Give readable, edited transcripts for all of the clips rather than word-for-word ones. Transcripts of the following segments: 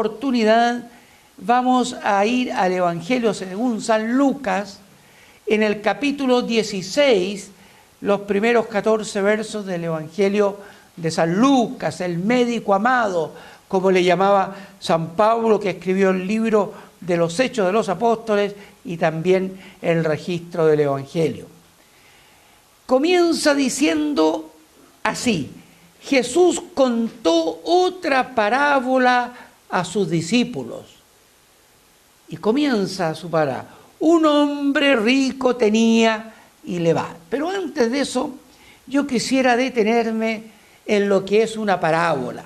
oportunidad vamos a ir al Evangelio según San Lucas, en el capítulo 16, los primeros 14 versos del Evangelio de San Lucas, el médico amado, como le llamaba San Pablo, que escribió el libro de los Hechos de los Apóstoles y también el registro del Evangelio. Comienza diciendo así: Jesús contó otra parábola a sus discípulos. Y comienza su parábola. Un hombre rico tenía y le va. Pero antes de eso, yo quisiera detenerme en lo que es una parábola.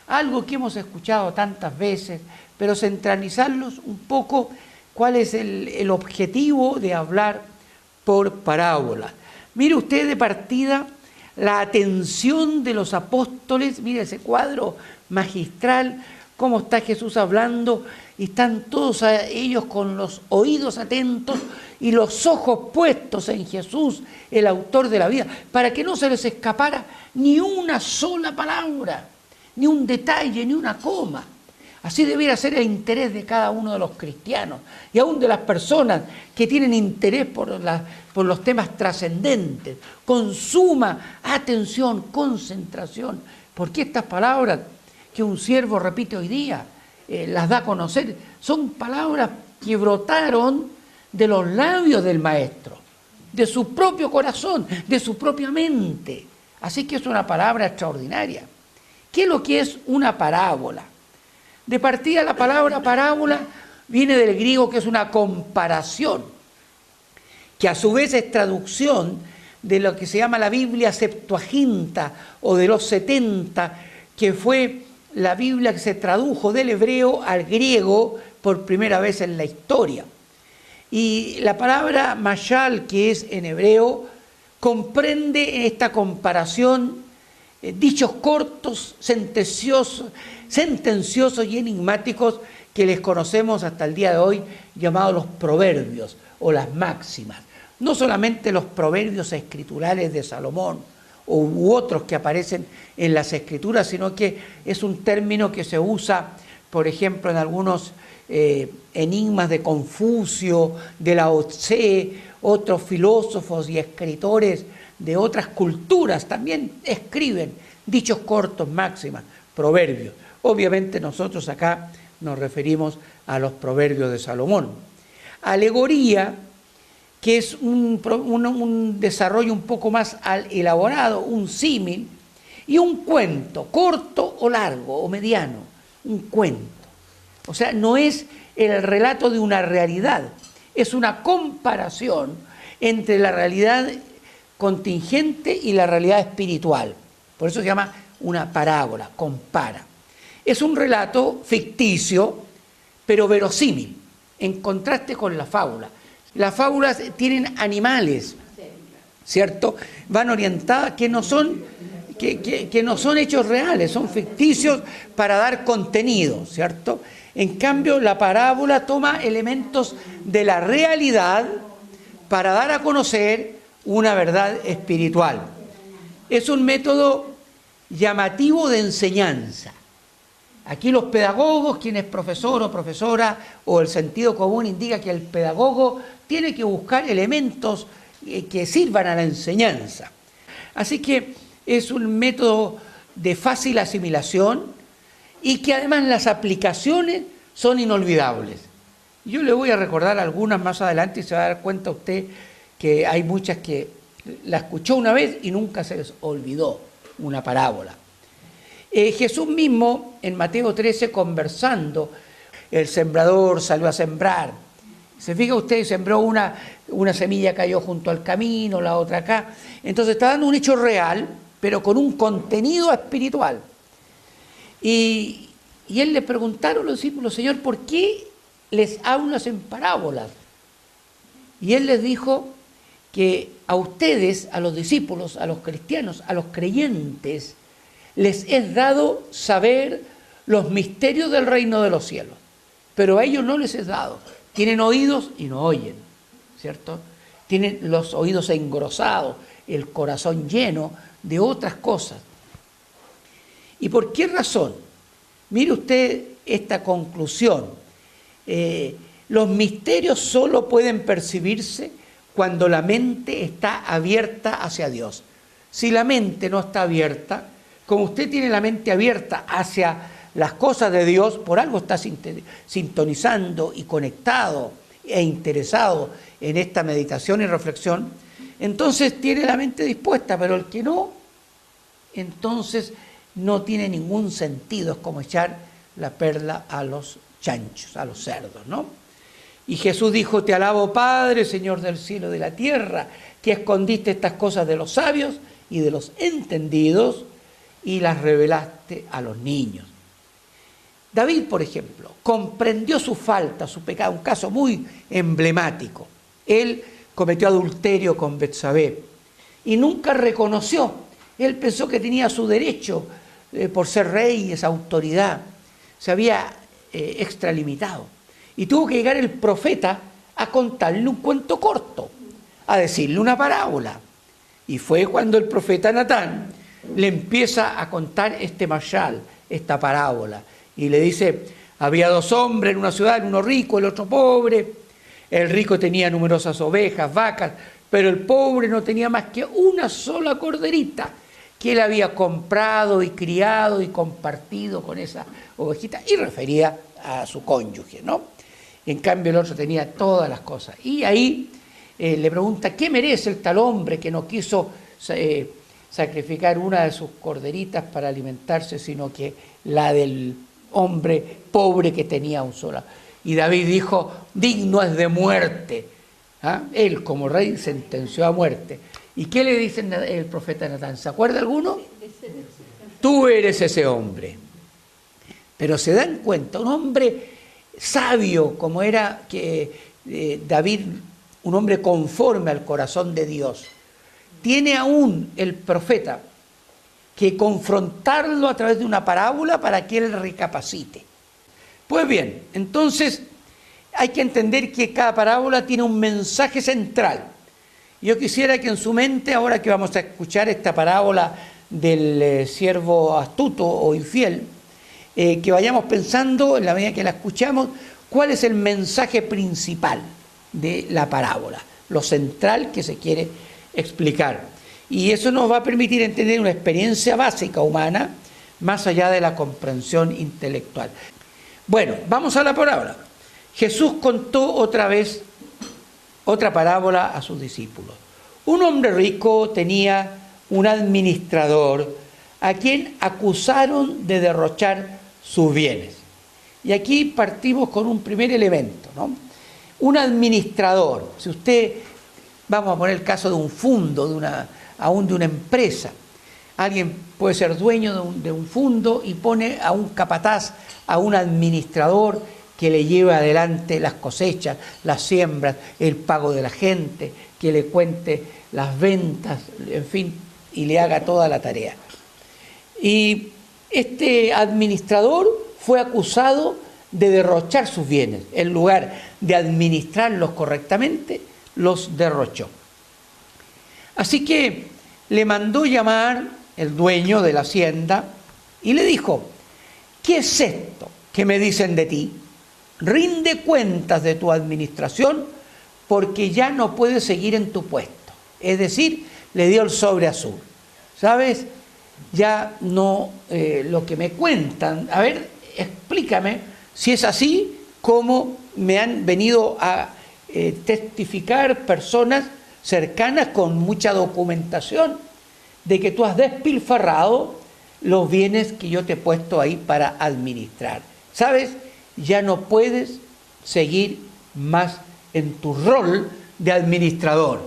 Algo que hemos escuchado tantas veces, pero centralizarlos un poco cuál es el objetivo de hablar por parábola. Mire usted de partida la atención de los apóstoles, mire ese cuadro magistral, cómo está Jesús hablando, y están todos ellos con los oídos atentos y los ojos puestos en Jesús, el autor de la vida, para que no se les escapara ni una sola palabra, ni un detalle, ni una coma. Así debiera ser el interés de cada uno de los cristianos y aún de las personas que tienen interés por los temas trascendentes, con suma atención, concentración, porque estas palabras que un siervo repite hoy día, las da a conocer, son palabras que brotaron de los labios del Maestro, de su propio corazón, de su propia mente. Así que es una palabra extraordinaria. ¿Qué es lo que es una parábola? De partida, la palabra parábola viene del griego, que es una comparación, que a su vez es traducción de lo que se llama la Biblia Septuaginta o de los 70, que fue la Biblia que se tradujo del hebreo al griego por primera vez en la historia. Y la palabra mashal, que es en hebreo, comprende esta comparación dichos cortos, sentenciosos y enigmáticos que les conocemos hasta el día de hoy, llamados los proverbios o las máximas. No solamente los proverbios escriturales de Salomón u otros que aparecen en las escrituras, sino que es un término que se usa, por ejemplo, en algunos enigmas de Confucio, de Lao Tse, otros filósofos y escritores de otras culturas también escriben dichos cortos, máximas, proverbios. Obviamente nosotros acá nos referimos a los proverbios de Salomón. Alegoría, que es un desarrollo un poco más elaborado, un símil, y un cuento, corto o largo o mediano, un cuento. O sea, no es el relato de una realidad, es una comparación entre la realidad contingente y la realidad espiritual. Por eso se llama una parábola, compara. Es un relato ficticio, pero verosímil, en contraste con la fábula. Las fábulas tienen animales, ¿cierto? Van orientadas que no son hechos reales, son ficticios para dar contenido, ¿cierto? En cambio, la parábola toma elementos de la realidad para dar a conocer una verdad espiritual. Es un método llamativo de enseñanza. Aquí los pedagogos, quien es profesor o profesora, o el sentido común indica que el pedagogo tiene que buscar elementos que sirvan a la enseñanza. Así que es un método de fácil asimilación y que además las aplicaciones son inolvidables. Yo le voy a recordar algunas más adelante y se va a dar cuenta usted que hay muchas que la escuchó una vez y nunca se les olvidó una parábola. Jesús mismo en Mateo 13 conversando, el sembrador salió a sembrar. Se fija usted, sembró una semilla, cayó junto al camino, la otra acá. Entonces está dando un hecho real, pero con un contenido espiritual. Y él le preguntaron los discípulos: Señor, ¿por qué les hablas en parábolas? Y él les dijo que a ustedes, a los discípulos, a los cristianos, a los creyentes, les es dado saber los misterios del reino de los cielos, pero a ellos no les es dado. Tienen oídos y no oyen, ¿cierto? Tienen los oídos engrosados, el corazón lleno de otras cosas. ¿Y por qué razón? Mire usted esta conclusión. Los misterios solo pueden percibirse cuando la mente está abierta hacia Dios. Si la mente no está abierta, como usted tiene la mente abierta hacia las cosas de Dios, por algo está sintonizando y conectado e interesado en esta meditación y reflexión, entonces tiene la mente dispuesta, pero el que no, entonces no tiene ningún sentido, es como echar la perla a los chanchos, a los cerdos, ¿no? Y Jesús dijo: te alabo, Padre, Señor del cielo y de la tierra, que escondiste estas cosas de los sabios y de los entendidos y las revelaste a los niños. David, por ejemplo, comprendió su falta, su pecado, un caso muy emblemático. Él cometió adulterio con Betsabé y nunca reconoció. Él pensó que tenía su derecho por ser rey, esa autoridad. Se había extralimitado. Y tuvo que llegar el profeta a contarle un cuento corto, a decirle una parábola. Y fue cuando el profeta Natán le empieza a contar este mashal, esta parábola. Y le dice: había dos hombres en una ciudad, uno rico, el otro pobre. El rico tenía numerosas ovejas, vacas, pero el pobre no tenía más que una sola corderita que él había comprado y criado y compartido con esa ovejita, y refería a su cónyuge, ¿no? En cambio el otro tenía todas las cosas. Y ahí le pregunta: ¿qué merece el tal hombre que no quiso sacrificar una de sus corderitas para alimentarse, sino que la del hombre pobre que tenía un solo? Y David dijo: digno es de muerte. ¿Ah? Él, como rey, sentenció a muerte. ¿Y qué le dice el profeta Natán? ¿Se acuerda alguno? Tú eres ese hombre. Pero se dan cuenta, un hombre sabio como era David, un hombre conforme al corazón de Dios, tiene aún el profeta que confrontarlo a través de una parábola para que él recapacite. Pues bien, entonces hay que entender que cada parábola tiene un mensaje central. Yo quisiera que en su mente, ahora que vamos a escuchar esta parábola del siervo astuto o infiel, que vayamos pensando, en la medida que la escuchamos, cuál es el mensaje principal de la parábola, lo central que se quiere explicar. Y eso nos va a permitir entender una experiencia básica humana, más allá de la comprensión intelectual. Bueno, vamos a la parábola. Jesús contó otra vez otra parábola a sus discípulos. Un hombre rico tenía un administrador a quien acusaron de derrochar sus bienes. Y aquí partimos con un primer elemento, ¿no? Un administrador, si usted, vamos a poner el caso de un fondo, aún de una empresa, alguien puede ser dueño de un fondo y pone a un capataz, a un administrador que le lleve adelante las cosechas, las siembras, el pago de la gente, que le cuente las ventas, en fin, y le haga toda la tarea. Y este administrador fue acusado de derrochar sus bienes. En lugar de administrarlos correctamente, los derrochó. Así que le mandó llamar el dueño de la hacienda y le dijo: ¿qué es esto que me dicen de ti? Rinde cuentas de tu administración, porque ya no puedes seguir en tu puesto. Es decir, le dio el sobre azul. ¿Sabes? Ya no lo que me cuentan. A ver, explícame si es así, como me han venido a testificar personas cercanas con mucha documentación de que tú has despilfarrado los bienes que yo te he puesto ahí para administrar. ¿Sabes? Ya no puedes seguir más en tu rol de administrador.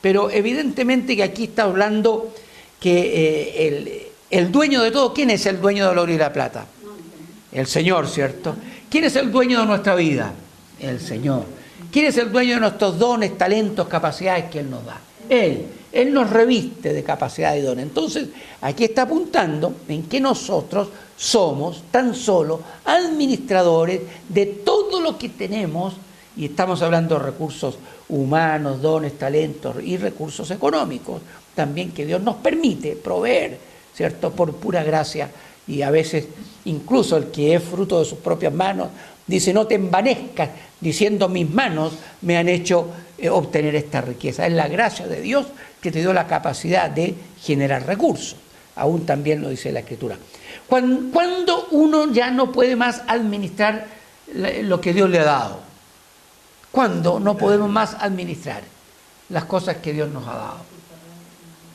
Pero evidentemente que aquí está hablando que el dueño de todo, ¿quién es el dueño del oro y la plata? El Señor, ¿cierto? ¿Quién es el dueño de nuestra vida? El Señor. ¿Quién es el dueño de nuestros dones, talentos, capacidades que Él nos da? Él. Él nos reviste de capacidad y dones. Entonces, aquí está apuntando en que nosotros somos tan solo administradores de todo lo que tenemos, y estamos hablando de recursos humanos, dones, talentos y recursos económicos, también que Dios nos permite proveer, ¿cierto? Por pura gracia Y a veces incluso el que es fruto de sus propias manos dice: no te envanezcas diciendo mis manos me han hecho obtener esta riqueza. Es la gracia de Dios que te dio la capacidad de generar recursos. Aún también lo dice la Escritura. Cuando uno ya no puede más administrar lo que Dios le ha dado. Cuando no podemos más administrar las cosas que Dios nos ha dado.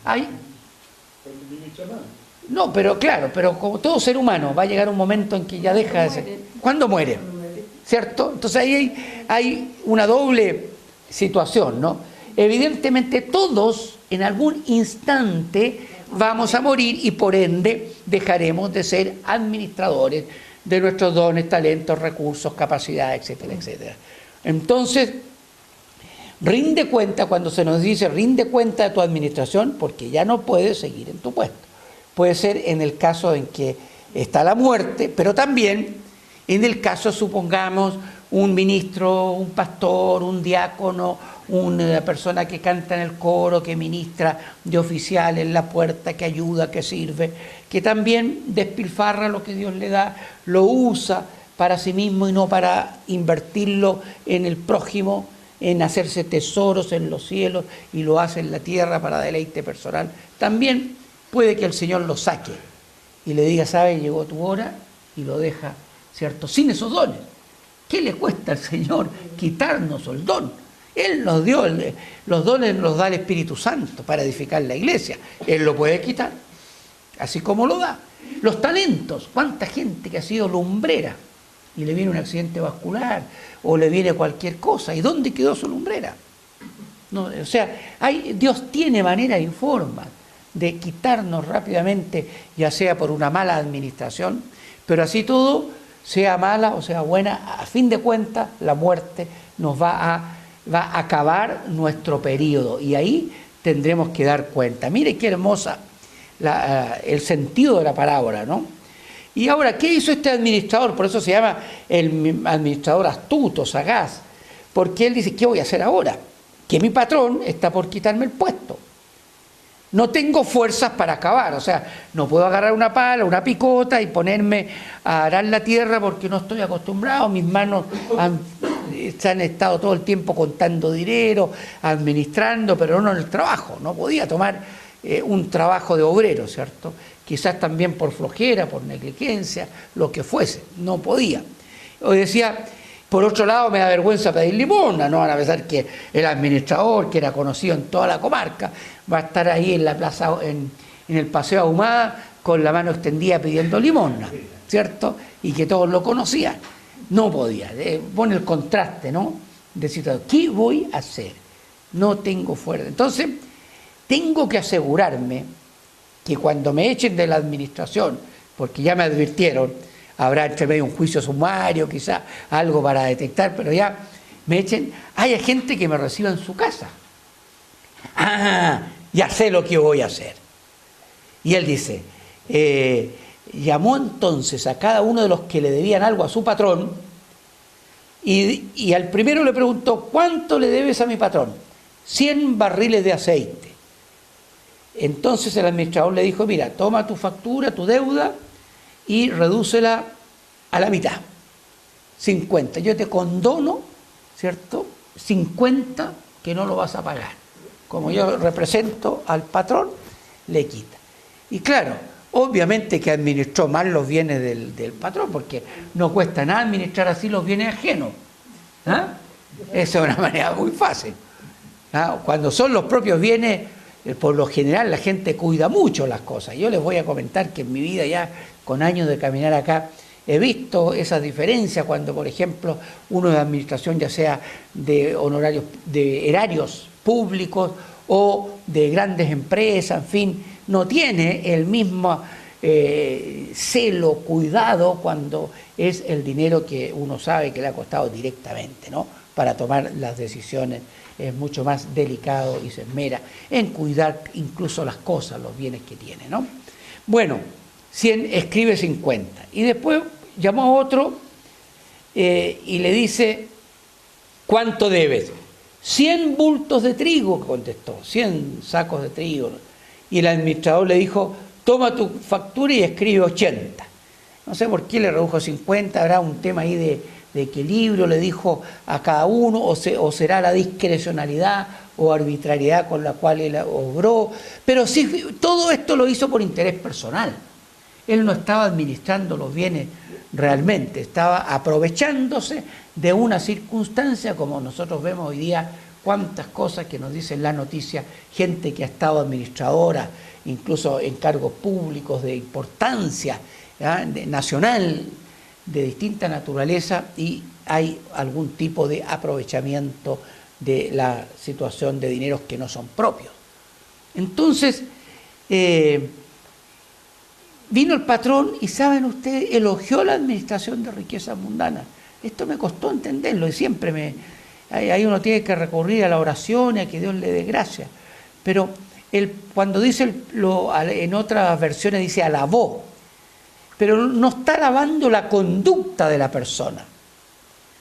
¿Hay? No, pero claro, pero como todo ser humano va a llegar un momento en que ya deja de ser. ¿Cuándo muere? ¿Cierto? Entonces ahí hay una doble situación, ¿no? Evidentemente todos en algún instante vamos a morir y por ende dejaremos de ser administradores de nuestros dones, talentos, recursos, capacidades, etcétera, etcétera. Entonces, rinde cuenta cuando se nos dice rinde cuenta de tu administración, porque ya no puedes seguir en tu puesto. Puede ser en el caso en que está la muerte, pero también en el caso, supongamos, un ministro, un pastor, un diácono, una persona que canta en el coro, que ministra de oficial en la puerta, que ayuda, que sirve, que también despilfarra lo que Dios le da, lo usa para sí mismo y no para invertirlo en el prójimo, en hacerse tesoros en los cielos, y lo hace en la tierra para deleite personal. También puede que el Señor lo saque y le diga: ¿sabes? Llegó tu hora, y lo deja, ¿cierto?, sin esos dones. ¿Qué le cuesta al Señor quitarnos el don? Él nos dio, los dones los da el Espíritu Santo para edificar la iglesia. Él lo puede quitar, así como lo da. Los talentos, ¿cuánta gente que ha sido lumbrera y le viene un accidente vascular o le viene cualquier cosa? ¿Y dónde quedó su lumbrera? No, o sea, Dios tiene manera y forma de quitarnos rápidamente, ya sea por una mala administración, pero así todo, sea mala o sea buena, a fin de cuentas la muerte nos va a acabar nuestro periodo, y ahí tendremos que dar cuenta. Mire qué hermosa el sentido de la parábola, ¿no? Y ahora, ¿qué hizo este administrador? Por eso se llama el administrador astuto, sagaz, porque él dice: ¿qué voy a hacer ahora? Que mi patrón está por quitarme el puesto. No tengo fuerzas para acabar, o sea, no puedo agarrar una pala, una picota y ponerme a arar la tierra porque no estoy acostumbrado. Mis manos han estado todo el tiempo contando dinero, administrando, pero no en el trabajo. No podía tomar un trabajo de obrero, ¿cierto? Quizás también por flojera, por negligencia, lo que fuese, no podía. O decía: por otro lado, me da vergüenza pedir limosna, no van a pensar que el administrador, que era conocido en toda la comarca, va a estar ahí en la plaza, en el Paseo Ahumada, con la mano extendida pidiendo limosna, ¿cierto? Y que todos lo conocían. No podía. Pone el contraste, ¿no? De situación. ¿Qué voy a hacer? No tengo fuerza. Entonces, tengo que asegurarme que cuando me echen de la administración, porque ya me advirtieron, habrá entre medio un juicio sumario, quizás algo para detectar, pero ya me echen, haya gente que me reciba en su casa. Ah, ya sé lo que voy a hacer. Y él dice, llamó entonces a cada uno de los que le debían algo a su patrón, y al primero le preguntó: ¿cuánto le debes a mi patrón? 100 barriles de aceite. Entonces el administrador le dijo: mira, toma tu factura, tu deuda, y redúcela a la mitad, 50. Yo te condono, ¿cierto?, 50 que no lo vas a pagar. Como yo represento al patrón, le quita. Y claro, obviamente que administró mal los bienes del patrón, porque no cuesta nada administrar así los bienes ajenos. ¿Ah? Esa es una manera muy fácil. ¿Ah? Cuando son los propios bienes, por lo general la gente cuida mucho las cosas. Yo les voy a comentar que en mi vida, ya con años de caminar acá, he visto esas diferencias cuando, por ejemplo, uno de administración, ya sea de honorarios, de erarios públicos o de grandes empresas, en fin, no tiene el mismo celo, cuidado cuando es el dinero que uno sabe que le ha costado directamente, ¿no?, para tomar las decisiones. Es mucho más delicado y se esmera en cuidar incluso las cosas, los bienes que tiene, ¿no? Bueno, 100, escribe 50. Y después llamó a otro y le dice: ¿cuánto debes? 100 bultos de trigo, contestó, 100 sacos de trigo. Y el administrador le dijo: toma tu factura y escribe 80. No sé por qué le redujo 50, habrá un tema ahí de equilibrio, le dijo a cada uno, o será la discrecionalidad o arbitrariedad con la cual él obró, pero sí, todo esto lo hizo por interés personal. Él no estaba administrando los bienes realmente, estaba aprovechándose de una circunstancia, como nosotros vemos hoy día, cuántas cosas que nos dicen la noticia, gente que ha estado administradora, incluso en cargos públicos de importancia nacional, de distinta naturaleza, y hay algún tipo de aprovechamiento de la situación de dineros que no son propios. Entonces, vino el patrón y, ¿saben ustedes? Elogió la administración de riquezas mundanas. Esto me costó entenderlo y siempre ahí uno tiene que recurrir a la oración y a que Dios le dé gracia. Pero cuando dice, en otras versiones dice alabó, pero no está alabando la conducta de la persona,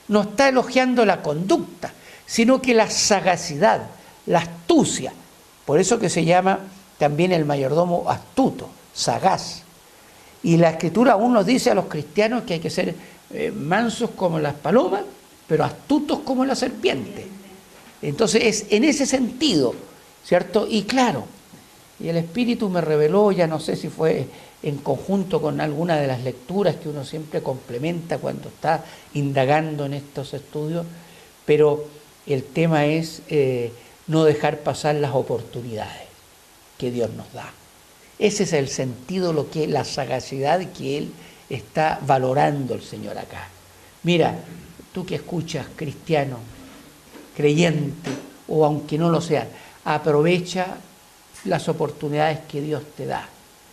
no está elogiando la conducta, sino que la sagacidad, la astucia. Por eso que se llama también el mayordomo astuto, sagaz. Y la Escritura aún nos dice a los cristianos que hay que ser mansos como las palomas, pero astutos como la serpiente. Entonces es en ese sentido, ¿cierto? Y claro, y el Espíritu me reveló, ya no sé si fue en conjunto con alguna de las lecturas que uno siempre complementa cuando está indagando en estos estudios, pero el tema es no dejar pasar las oportunidades que Dios nos da. Ese es el sentido, la sagacidad que Él está valorando el Señor acá. Mira, tú que escuchas, cristiano, creyente, o aunque no lo sea, aprovecha las oportunidades que Dios te da,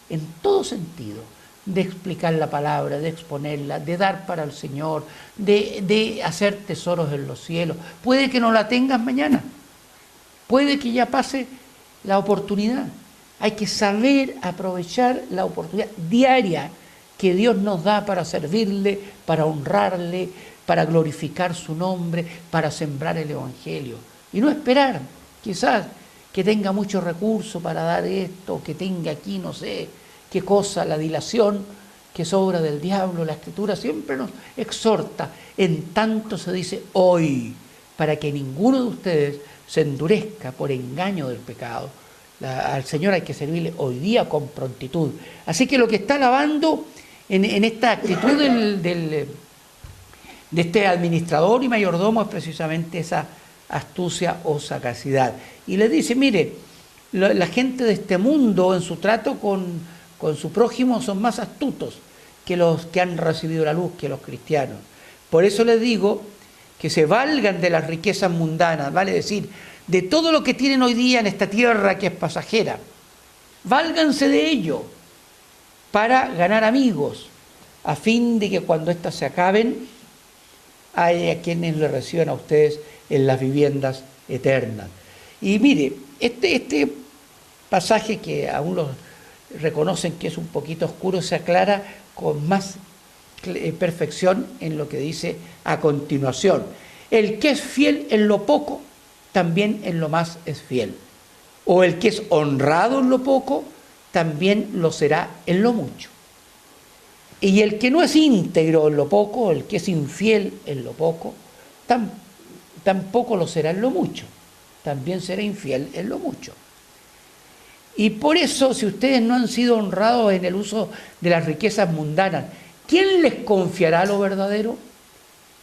en todo sentido, de explicar la palabra, de exponerla, de dar para el Señor, de hacer tesoros en los cielos. Puede que no la tengas mañana, puede que ya pase la oportunidad. Hay que saber aprovechar la oportunidad diaria que Dios nos da para servirle, para honrarle, para glorificar su nombre, para sembrar el Evangelio. Y no esperar, quizás, que tenga muchos recursos para dar esto, que tenga aquí no sé qué cosa, la dilación, que es obra del diablo. La Escritura siempre nos exhorta, en tanto se dice hoy, para que ninguno de ustedes se endurezca por engaño del pecado. Al Señor hay que servirle hoy día con prontitud. Así que lo que está alabando en esta actitud de este administrador y mayordomo es precisamente esa astucia o sagacidad. Y le dice, mire, la gente de este mundo en su trato con su prójimo son más astutos que los que han recibido la luz, que los cristianos. Por eso les digo que se valgan de las riquezas mundanas, vale decir, de todo lo que tienen hoy día en esta tierra que es pasajera. Válganse de ello para ganar amigos, a fin de que cuando éstas se acaben, haya quienes le reciban a ustedes en las viviendas eternas. Y mire, este pasaje que aún los reconocen que es un poquito oscuro, se aclara con más perfección en lo que dice a continuación. El que es fiel en lo poco, también en lo más es fiel. O el que es honrado en lo poco, también lo será en lo mucho. Y el que no es íntegro en lo poco, el que es infiel en lo poco, tampoco lo será en lo mucho. También será infiel en lo mucho. Y por eso, si ustedes no han sido honrados en el uso de las riquezas mundanas, ¿quién les confiará lo verdadero?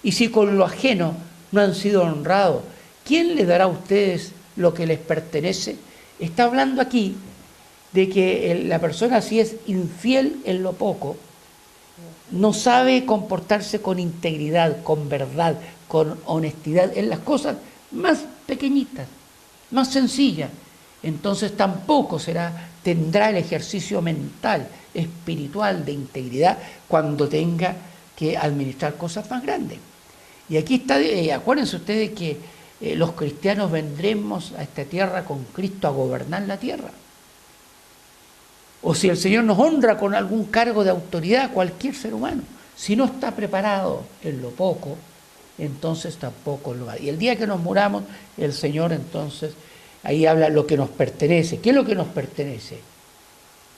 Y si con lo ajeno no han sido honrados, ¿quién les dará a ustedes lo que les pertenece? Está hablando aquí de que la persona, si es infiel en lo poco, no sabe comportarse con integridad, con verdad, con honestidad en las cosas más pequeñitas, más sencillas. Entonces tampoco tendrá el ejercicio mental, espiritual de integridad cuando tenga que administrar cosas más grandes. Y aquí está, acuérdense ustedes que los cristianos vendremos a esta tierra con Cristo a gobernar la tierra. O si el Señor nos honra con algún cargo de autoridad, cualquier ser humano, si no está preparado en lo poco, entonces tampoco lo va. Y el día que nos muramos, el Señor entonces, ahí habla lo que nos pertenece. ¿Qué es lo que nos pertenece?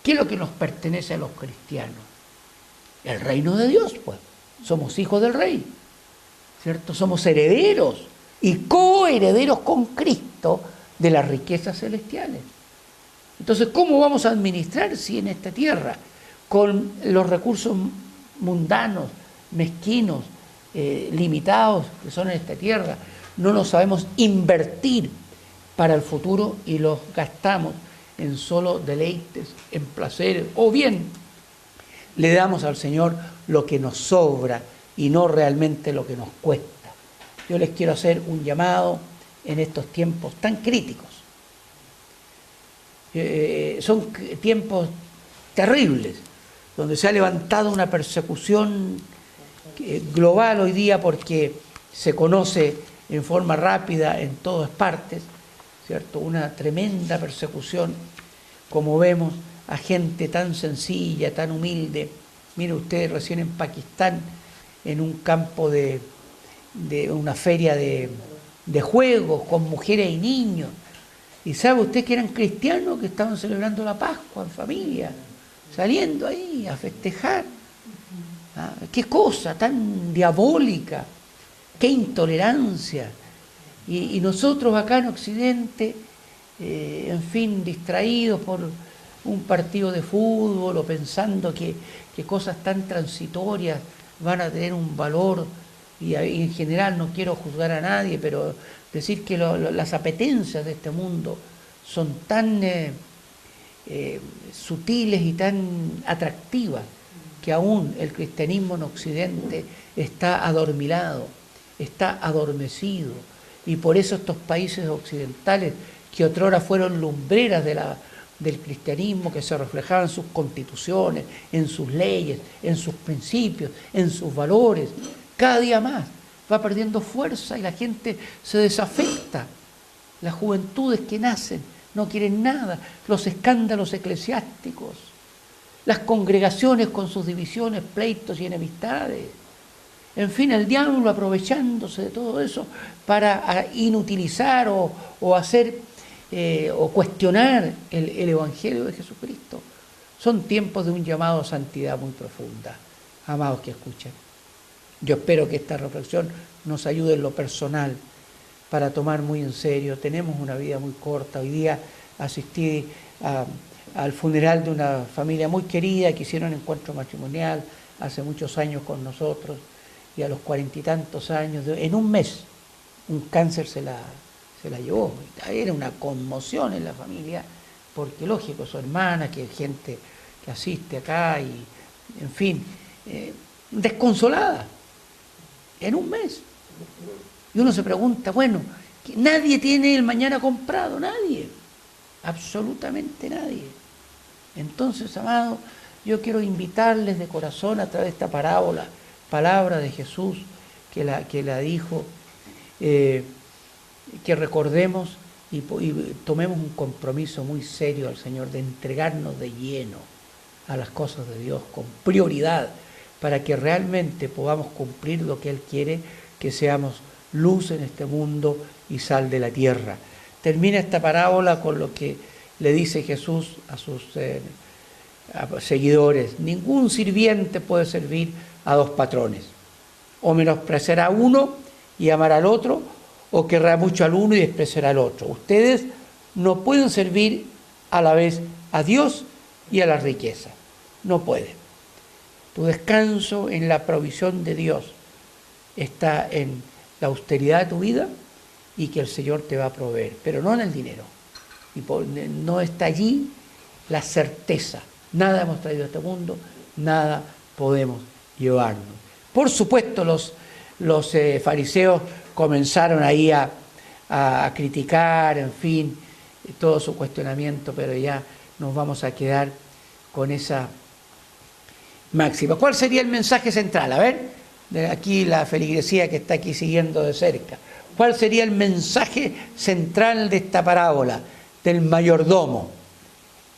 ¿Qué es lo que nos pertenece a los cristianos? El reino de Dios, pues. Somos hijos del rey, ¿cierto? Somos herederos y coherederos con Cristo de las riquezas celestiales. Entonces, ¿cómo vamos a administrar si en esta tierra, con los recursos mundanos, mezquinos, limitados que son en esta tierra, no nos sabemos invertir para el futuro y los gastamos en solo deleites, en placeres, o bien le damos al Señor lo que nos sobra y no realmente lo que nos cuesta? Yo les quiero hacer un llamado en estos tiempos tan críticos. Son tiempos terribles, donde se ha levantado una persecución global hoy día porque se conoce en forma rápida en todas partes, ¿cierto? Una tremenda persecución, como vemos, a gente tan sencilla, tan humilde. Mire usted, recién en Pakistán, en un campo de una feria de juegos con mujeres y niños. ¿Y sabe usted que eran cristianos que estaban celebrando la Pascua en familia, saliendo ahí a festejar? ¿Ah? Qué cosa tan diabólica, qué intolerancia. Y nosotros acá en Occidente, en fin, distraídos por un partido de fútbol o pensando que cosas tan transitorias van a tener un valor, y en general no quiero juzgar a nadie, pero decir que las apetencias de este mundo son tan sutiles y tan atractivas que aún el cristianismo en Occidente está adormilado, está adormecido, y por eso estos países occidentales que otrora fueron lumbreras del cristianismo, que se reflejaban en sus constituciones, en sus leyes, en sus principios, en sus valores, cada día más va perdiendo fuerza y la gente se desafecta. Las juventudes que nacen no quieren nada, los escándalos eclesiásticos, las congregaciones con sus divisiones, pleitos y enemistades. En fin, el diablo aprovechándose de todo eso para inutilizar o hacer o cuestionar el Evangelio de Jesucristo. Son tiempos de un llamado a santidad muy profunda, amados que escuchan. Yo espero que esta reflexión nos ayude en lo personal para tomar muy en serio. Tenemos una vida muy corta. Hoy día asistí al funeral de una familia muy querida que hicieron encuentro matrimonial hace muchos años con nosotros, y a los 40 y tantos años, en un mes, un cáncer se la llevó. Era una conmoción en la familia, porque lógico, su hermana, que es gente que asiste acá, y en fin, desconsolada, en un mes. Y uno se pregunta, bueno, nadie tiene el mañana comprado, nadie, absolutamente nadie. Entonces, amados, yo quiero invitarles de corazón a través de esta palabra de Jesús que la dijo, que recordemos y tomemos un compromiso muy serio al Señor de entregarnos de lleno a las cosas de Dios con prioridad, para que realmente podamos cumplir lo que Él quiere, que seamos luz en este mundo y sal de la tierra. Termina esta parábola con lo que le dice Jesús a sus seguidores: ningún sirviente puede servir a dos patrones, o menospreciará a uno y amará al otro, o querrá mucho al uno y despreciará al otro. Ustedes no pueden servir a la vez a Dios y a la riqueza, no pueden. Tu descanso en la provisión de Dios está en la austeridad de tu vida, y que el Señor te va a proveer, pero no en el dinero. Y no está allí la certeza. Nada hemos traído a este mundo, nada podemos llevarnos. Por supuesto, los fariseos comenzaron ahí a criticar, en fin, todo su cuestionamiento, pero ya nos vamos a quedar con esa máxima. ¿Cuál sería el mensaje central? A ver, de aquí la feligresía que está aquí siguiendo de cerca. ¿Cuál sería el mensaje central de esta parábola del mayordomo?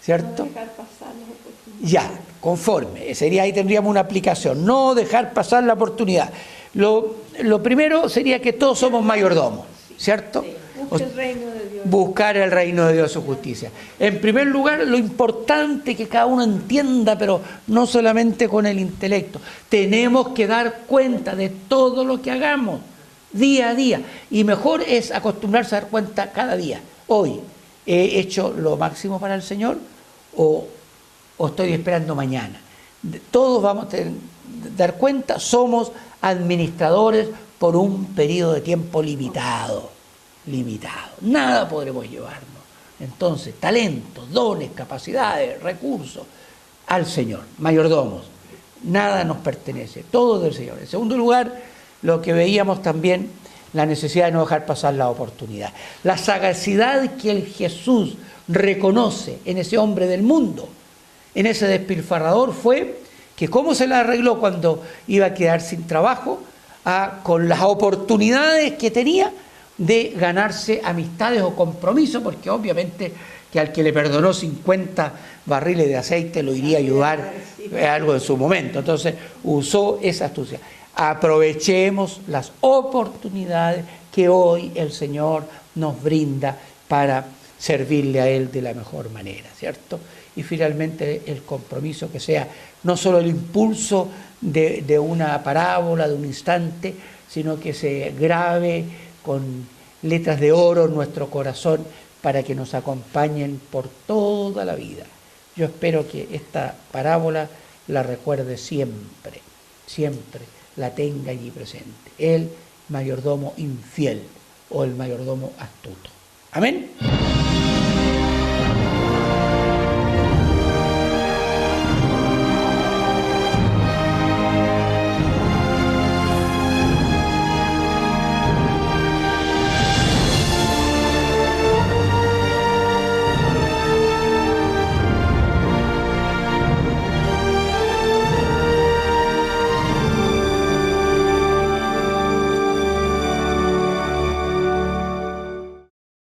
¿Cierto? No dejar pasar la oportunidad. Ya, conforme. Ahí tendríamos una aplicación. No dejar pasar la oportunidad. Lo primero sería que todos somos mayordomos, ¿cierto? Sí, el reino de Dios. buscar el reino de Dios y su justicia. En primer lugar, lo importante que cada uno entienda, pero no solamente con el intelecto. Tenemos que dar cuenta de todo lo que hagamos, día a día. Y mejor es acostumbrarse a dar cuenta cada día. Hoy, ¿he hecho lo máximo para el Señor o estoy esperando mañana? Todos vamos a dar cuenta, somos administradores por un periodo de tiempo limitado. Nada podremos llevarnos. Entonces, talentos, dones, capacidades, recursos, al Señor, mayordomos. Nada nos pertenece, todo del Señor. En segundo lugar, lo que veíamos también, la necesidad de no dejar pasar la oportunidad. La sagacidad que el Jesús reconoce en ese hombre del mundo, en ese despilfarrador, fue que cómo se la arregló cuando iba a quedar sin trabajo, con las oportunidades que tenía de ganarse amistades o compromisos, porque obviamente que al que le perdonó 50 barriles de aceite lo iría a ayudar algo en su momento. Entonces usó esa astucia. Aprovechemos las oportunidades que hoy el Señor nos brinda para servirle a Él de la mejor manera, ¿cierto? Y finalmente el compromiso que sea no solo el impulso de una parábola, de un instante, sino que se grabe con letras de oro en nuestro corazón para que nos acompañen por toda la vida. Yo espero que esta parábola la recuerde siempre, siempre la tenga allí presente. El mayordomo infiel o el mayordomo astuto. Amén.